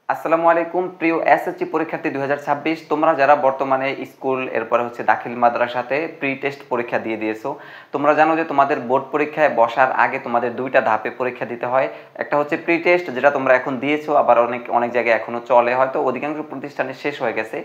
আসসালামু আলাইকুম প্রিয় এসএসসি পরীক্ষার্থী 2026 তোমরা যারা বর্তমানে স্কুল এরপরে হচ্ছে দাখিল মাদ্রাসাতে প্রি টেস্ট পরীক্ষা দিয়ে দিয়েছো। তোমরা জানো যে তোমাদের বোর্ড পরীক্ষায় বসার আগে তোমাদের দুইটা ধাপে পরীক্ষা দিতে হয়। একটা হচ্ছে প্রি টেস্ট, যেটা তোমরা এখন দিয়েছো, আবার অনেক অনেক জায়গায় এখনো চলে, হয়তো অধিকাংশ প্রতিষ্ঠানে শেষ হয়ে গেছে।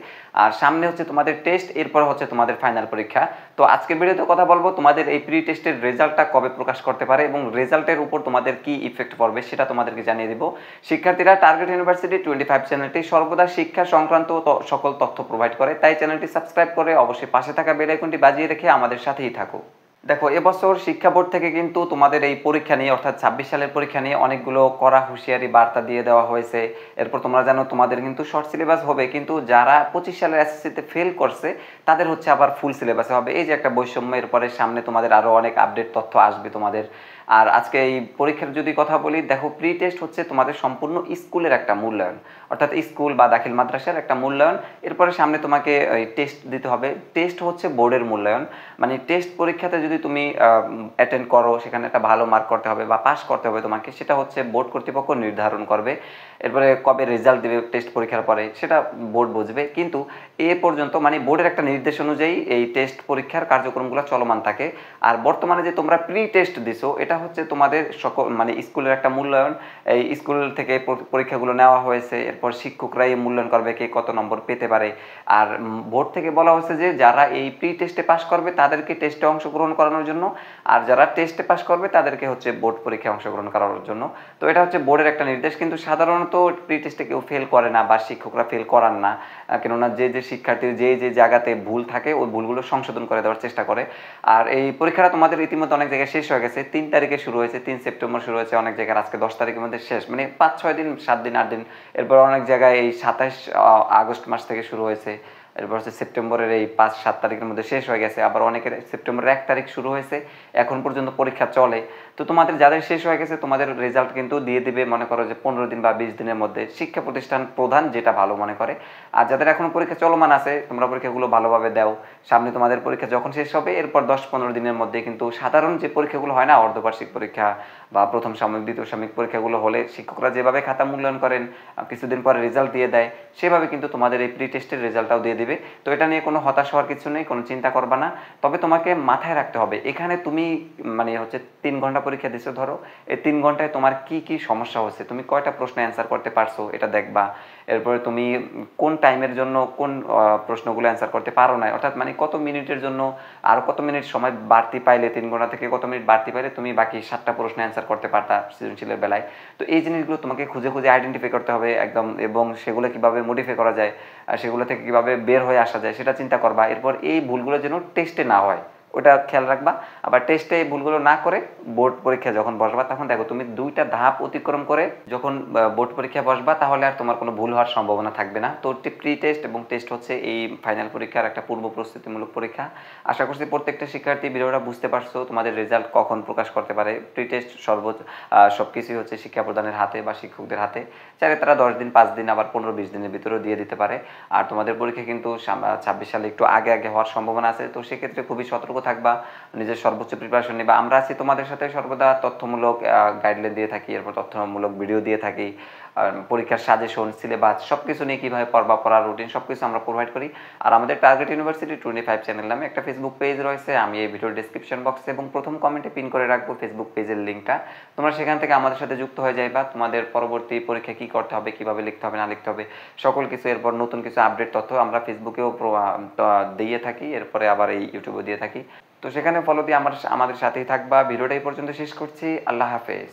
আর সামনে হচ্ছে তোমাদের টেস্ট, এরপর হচ্ছে তোমাদের ফাইনাল পরীক্ষা। তো আজকের ভিডিওতে কথা বলবো তোমাদের এই প্রি টেস্টের রেজাল্টটা কবে প্রকাশ করতে পারে এবং রেজাল্টের উপর তোমাদের কি ইফেক্ট পড়বে সেটা তোমাদেরকে জানিয়ে দিব। শিক্ষার্থীরা, টার্গেট ইউনিভার্সিটি 25 চ্যানেলটি সর্বদা শিক্ষা সংক্রান্ত সকল তথ্য প্রোভাইড করে, তাই চ্যানেলটি সাবস্ক্রাইব করে অবশ্যই পাশে থাকা বেল আইকনটি বাজিয়ে রেখে আমাদের সাথেই থাকো। দেখো, এবছর শিক্ষা বোর্ড থেকে কিন্তু তোমাদের এই পরীক্ষা নিয়ে অর্থাৎ 26 সালের পরীক্ষা নিয়ে অনেকগুলো কড়া হুঁশিয়ারি বার্তা দিয়ে দেওয়া হয়েছে। এরপর তোমরা জানো তোমাদের কিন্তু শর্ট সিলেবাস হবে, কিন্তু যারা 25 সালের এসএসসিতে ফেল করছে তাদের হচ্ছে আবার ফুল সিলেবাসে হবে। এই যে একটা বৈষম্য, এরপরে সামনে তোমাদের আরও অনেক আপডেট তথ্য আসবে তোমাদের। আর আজকে এই পরীক্ষার যদি কথা বলি, দেখো প্রি টেস্ট হচ্ছে তোমাদের সম্পূর্ণ স্কুলের একটা মূল্যায়ন, অর্থাৎ স্কুল বা দাখিল মাদ্রাসার একটা মূল্যায়ন। এরপরে সামনে তোমাকে টেস্ট দিতে হবে। টেস্ট হচ্ছে বোর্ডের মূল্যায়ন, মানে টেস্ট পরীক্ষাতে যদি তুমি অ্যাটেন্ড করো, সেখানে একটা ভালো মার্ক করতে হবে বা পাস করতে হবে তোমাকে, সেটা হচ্ছে বোর্ড কর্তৃপক্ষ নির্ধারণ করবে। এরপরে কবে রেজাল্ট দেবে টেস্ট পরীক্ষার পরে সেটা বোর্ড বুঝবে, কিন্তু এ পর্যন্ত মানে বোর্ডের একটা নির্দেশ অনুযায়ী এই টেস্ট পরীক্ষার কার্যক্রমগুলো চলমান থাকে। আর বর্তমানে যে তোমরা প্রি টেস্ট দিছো, এটা হচ্ছে তোমাদের সকল মানে স্কুলের একটা মূল্যায়ন। এই স্কুল থেকে পরীক্ষাগুলো নেওয়া হয়েছে, এরপর শিক্ষকরাই মূল্যায়ন করবে কে কত নম্বর পেতে পারে। আর বোর্ড থেকে বলা হয়েছে যে যারা এই প্রি টেস্টে পাস করবে তাদেরকে টেস্টে অংশগ্রহণ করানোর জন্য, আর যারা টেস্টে পাস করবে তাদেরকে হচ্ছে বোর্ড পরীক্ষায় অংশগ্রহণ করানোর জন্য। তো এটা হচ্ছে বোর্ডের একটা নির্দেশ, কিন্তু সাধারণত প্রি টেস্টে কেউ ফেল করে না বা শিক্ষকরা ফেল করান না, কেননা যে যে শিক্ষার্থীর যে যে জায়গাতে ভুল থাকে ওই ভুলগুলো সংশোধন করে দেওয়ার চেষ্টা করে। আর এই পরীক্ষাটা তোমাদের ইতিমধ্যে অনেক জায়গায় শেষ হয়ে গেছে। 3 তারিখে শুরু হয়েছে, 3 সেপ্টেম্বর শুরু হয়েছে অনেক জায়গায়, আজকে 10 তারিখের মধ্যে শেষ, মানে 5-6 দিন, 7 দিন 8 দিন। এরপর অনেক জায়গায় এই 27 আগস্ট মাস থেকে শুরু হয়েছে, এরপর হচ্ছে সেপ্টেম্বরের এই 5-7 তারিখের মধ্যে শেষ হয়ে গেছে, আবার অনেকের সেপ্টেম্বরের 1 তারিখ শুরু হয়েছে, এখন পর্যন্ত পরীক্ষা চলে। তো তোমাদের যাদের শেষ হয়ে গেছে তোমাদের রেজাল্ট কিন্তু দিয়ে দিবে মনে করো যে 15 দিন বা 20 দিনের মধ্যে, শিক্ষা প্রতিষ্ঠান প্রধান যেটা ভালো মনে করে। আর যাদের এখনো পরীক্ষা চলমান আছে, তোমরা পরীক্ষাগুলো ভালোভাবে দাও। সামনে তোমাদের পরীক্ষা যখন শেষ হবে এরপর 10-15 দিনের মধ্যে কিন্তু সাধারণ যে পরীক্ষাগুলো হয় না, অর্ধবার্ষিক পরীক্ষা বা প্রথম সাময়িক দ্বিতীয় সাময়িক পরীক্ষাগুলো হলে শিক্ষকরা যেভাবে খাতা মূল্যায়ন করেন, কিছুদিন পরে রেজাল্ট দিয়ে দেয়, সেভাবে কিন্তু তোমাদের এই প্রি টেস্টের রেজাল্টটাও দিয়ে দিবে। তো এটা নিয়ে কোনো হতাশ হওয়ার কিছু নেই, কোনো চিন্তা করবা না। তবে তোমাকে মাথায় রাখতে হবে, এখানে তুমি মানে হচ্ছে 3 ঘন্টা পরীক্ষা দিছো ধরো, এই 3 ঘন্টায় তোমার কি কি সমস্যা হচ্ছে, তুমি কয়টা প্রশ্ন অ্যান্সার করতে পারছো এটা দেখবা। এরপরে তুমি কোন টাইমের জন্য কোন প্রশ্নগুলো অ্যান্সার করতে পারো না, অর্থাৎ মানে কত মিনিটের জন্য আর কত মিনিট সময় বাড়তি পাইলে, 3 ঘন্টা থেকে কত মিনিট বাড়তি পাইলে তুমি বাকি 7টা প্রশ্ন অ্যান্সার করতে পারতা সৃজনশীলের বেলায়। তো এই জিনিসগুলো তোমাকে খুঁজে খুঁজে আইডেন্টিফাই করতে হবে একদম, এবং সেগুলো কিভাবে মডিফাই করা যায় আর সেগুলো থেকে কিভাবে বের হয়ে আসা যায় সেটা চিন্তা করবা। এরপর এই ভুলগুলো যেন টেস্টে না হয় ওটা খেয়াল রাখবা। আবার টেস্টে এই ভুলগুলো না করে বোর্ড পরীক্ষা যখন বসবা তখন দেখো তুমি 2টা ধাপ অতিক্রম করে যখন বোর্ড পরীক্ষা বসবা, তাহলে আর তোমার কোনো ভুল হওয়ার সম্ভাবনা থাকবে না। তো প্রি টেস্ট এবং টেস্ট হচ্ছে এই ফাইনাল পরীক্ষার একটা পূর্ব প্রস্তুতিমূলক পরীক্ষা। আশা করছি প্রত্যেকটা শিক্ষার্থী ভিডিওটা বুঝতে পারছো, তোমাদের রেজাল্ট কখন প্রকাশ করতে পারে। প্রি টেস্ট সব কিছুই হচ্ছে শিক্ষা প্রদানের হাতে বা শিক্ষকদের হাতে, চাইলে তারা 10 দিন 5 দিন আবার 15-20 দিনের ভিতরেও দিয়ে দিতে পারে। আর তোমাদের পরীক্ষা কিন্তু 26 সালে একটু আগে আগে হওয়ার সম্ভাবনা আছে, তো সেক্ষেত্রে খুবই সতর্ক থাকবা, নিজের সর্বোচ্চ প্রিপারেশন নিবা। আমরা আছি তোমাদের সাথে সর্বদা, তথ্যমূলক গাইডলাইন দিয়ে থাকি, এরপর তথ্যমূলক ভিডিও দিয়ে থাকি, পরীক্ষার সাজেশন, সিলেবাস সব কিছু নিয়ে কীভাবে পড়বা, পড়ার রুটিন সব কিছু আমরা প্রোভাইড করি। আর আমাদের টার্গেট ইউনিভার্সিটি 25 চ্যানেল নামে একটা ফেসবুক পেজ রয়েছে, আমি এই ভিডিওর ডিসক্রিপশন বক্সে এবং প্রথম কমেন্টে পিন করে রাখবো ফেসবুক পেজের লিঙ্কটা। তোমরা সেখান থেকে আমাদের সাথে যুক্ত হয়ে যাইবা, তোমাদের পরবর্তী পরীক্ষা কী করতে হবে, কীভাবে লিখতে হবে না লিখতে হবে সকল কিছু, এরপর নতুন কিছু আপডেট তথ্য আমরা ফেসবুকেও দিয়ে থাকি, এরপরে আবার এই ইউটিউবেও দিয়ে থাকি। তো সেখানে ফলো দিয়ে আমাদের সাথেই থাকবা। ভিডিওটা এই পর্যন্ত শেষ করছি। আল্লাহ হাফেজ।